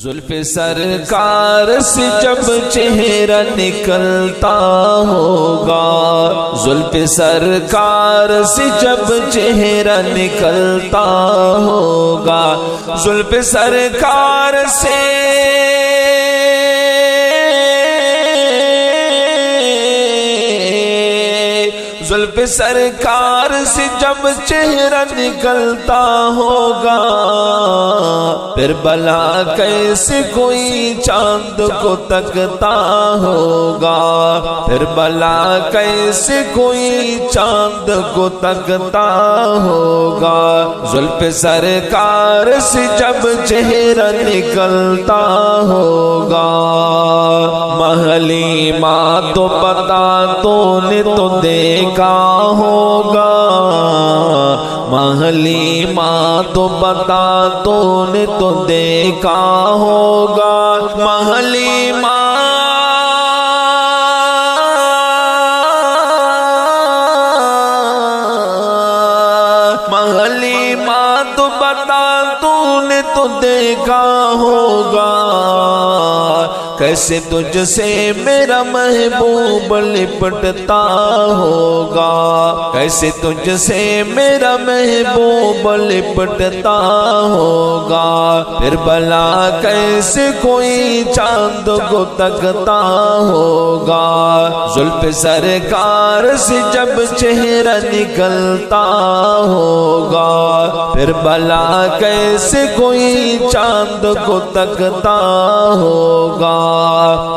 زلف سرکار سے جب چہرہ نکلتا ہوگا، زلف سرکار سے جب چہرہ نکلتا ہوگا، زلف سرکار سے زلف سرکار سے جب چہرہ نکلتا ہوگا، پھر بلا کیسے کوئی چاند کو تکتا ہوگا، پھر بلا کیسے کوئی چاند کو تکتا ہوگا، زلف سرکار سے جب چہرہ نکلتا ہوگا۔ محلی ماں تو پتا تو نے تو دیکھا ہوگا، محلی ماں تو بتا تو نے تو دیکھا ہوگا، محلی ماں محلی ماں تو بتا تو نے تو دیکھا ہوگا، کیسے تجھ سے میرا محبوب لپٹتا ہوگا، کیسے تجھ سے میرا محبوب لپٹتا ہوگا، پھر بلا کیسے کوئی چاند کو تکتا ہوگا، زلف سرکار سے جب چہرہ نکلتا ہوگا، پھر بلا کیسے کوئی چاند کو تکتا ہوگا۔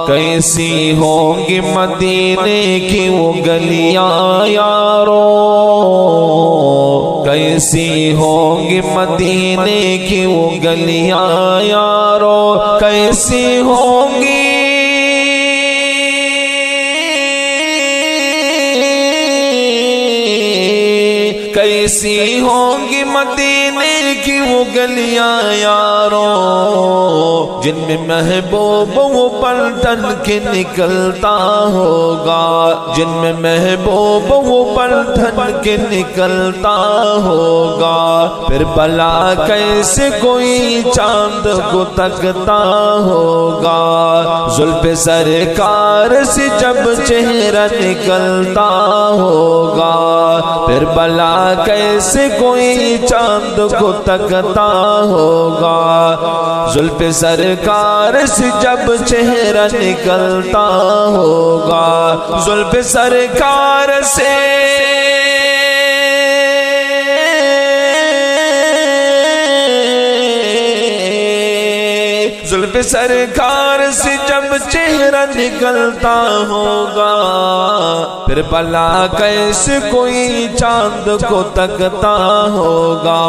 کیسی ہوں گی مدینے کی وہ گلیاں یارو، کیسی ہوں گی مدینے کی وہ گلیاں یارو، کیسی ہوں گی کیسی ہوں گی مدینے کی وہ گلیاں یارو، جن میں محبوب وہ پلٹن کے نکلتا ہوگا، جن میں محبوب وہ پلٹن کے نکلتا ہوگا، پھر بلا کیسے کوئی چاند کو تکتا ہوگا، زلف سرکار سے جب چہرہ نکلتا ہوگا، پھر بلا کیسے کوئی چاند کو تکتا ہوگا، زلف سرکار سے جب چہرہ نکلتا ہوگا، زلف سرکار سے زلف سرکار سے جب چہرہ نکلتا ہوگا، پھر بلا کیسے کوئی چاند کو تکتا ہوگا،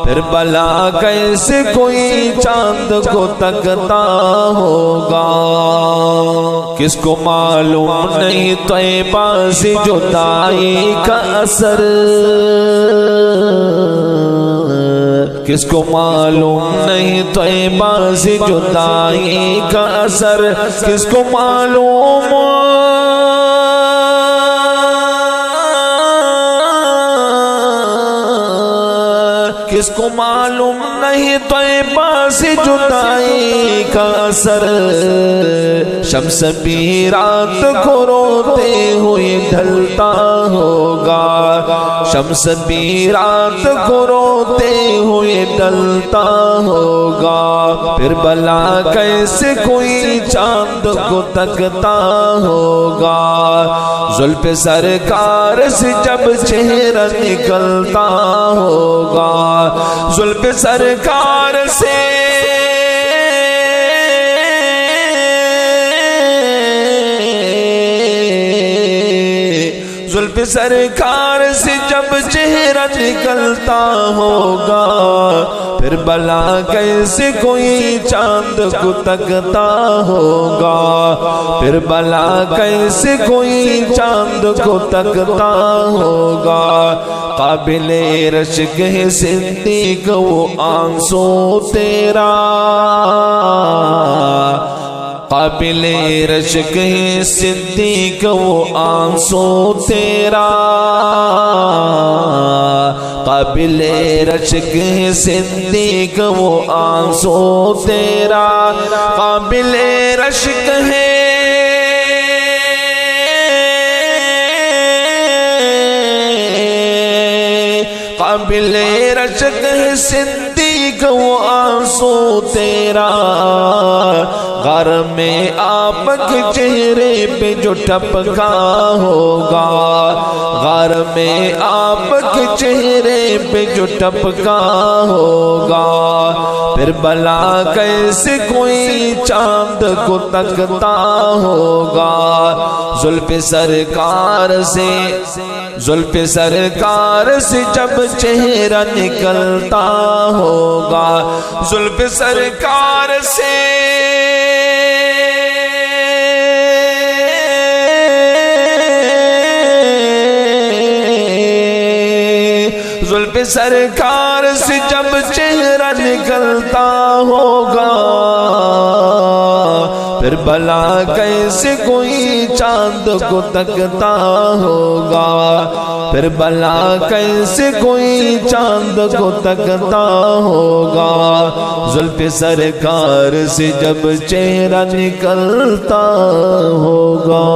پھر بلا کیسے کوئی چاند کو تکتا ہوگا۔ کس کو معلوم نہیں طیبہ سے جدائی کا اثر، کس کو معلوم نہیں طیبہ سے جدائی کا اثر، کس کو معلوم کس کو معلوم نہیں طیبہ سے جدائی کا اثر، شمس بھی رات کو روتے ہوئے ڈھلتا ہوگا، شمس بھی رات کو روتے ہوئے ڈھلتا ہوگا، پھر بلا کیسے کوئی چاند کو تکتا ہوگا، زلف سرکار سے جب چہرہ نکلتا ہوگا، زلف سرکار سے زلف سرکار سے جب چہرہ نکلتا ہوگا، پھر بلا کیسے کوئی چاند کو تکتا ہوگا، پھر بلا کیسے کوئی چاند کو تکتا ہوگا، قابل رشک ہے صدیق وہ آنسو تیرا، قابل رشک ہے صدیق وہ آنسو تیرا، قابل رشک ہے صدیق وہ آنسو تیرا، قابل رشک ہے قابل رشک ہے صدیق وہ آنسو تیرا، غار میں آپ کے چہرے پہ جو ٹپکا ہوگا، غار میں آپ کے چہرے پہ جو ٹپکا ہوگا، پھر بلا کیسے کوئی چاند کو تکتا ہوگا، زلف سرکار سے زلف سرکار سے جب چہرہ نکلتا ہوگا، زلف سرکار سے زلف سرکار سے جب چہرہ نکلتا ہوگا، پھر بھلا کیسے کوئی چاند کو تکتا ہوگا، پھر بھلا کیسے کوئی چاند کو تکتا ہوگا، زلف سرکار سے جب چہرہ نکلتا ہوگا۔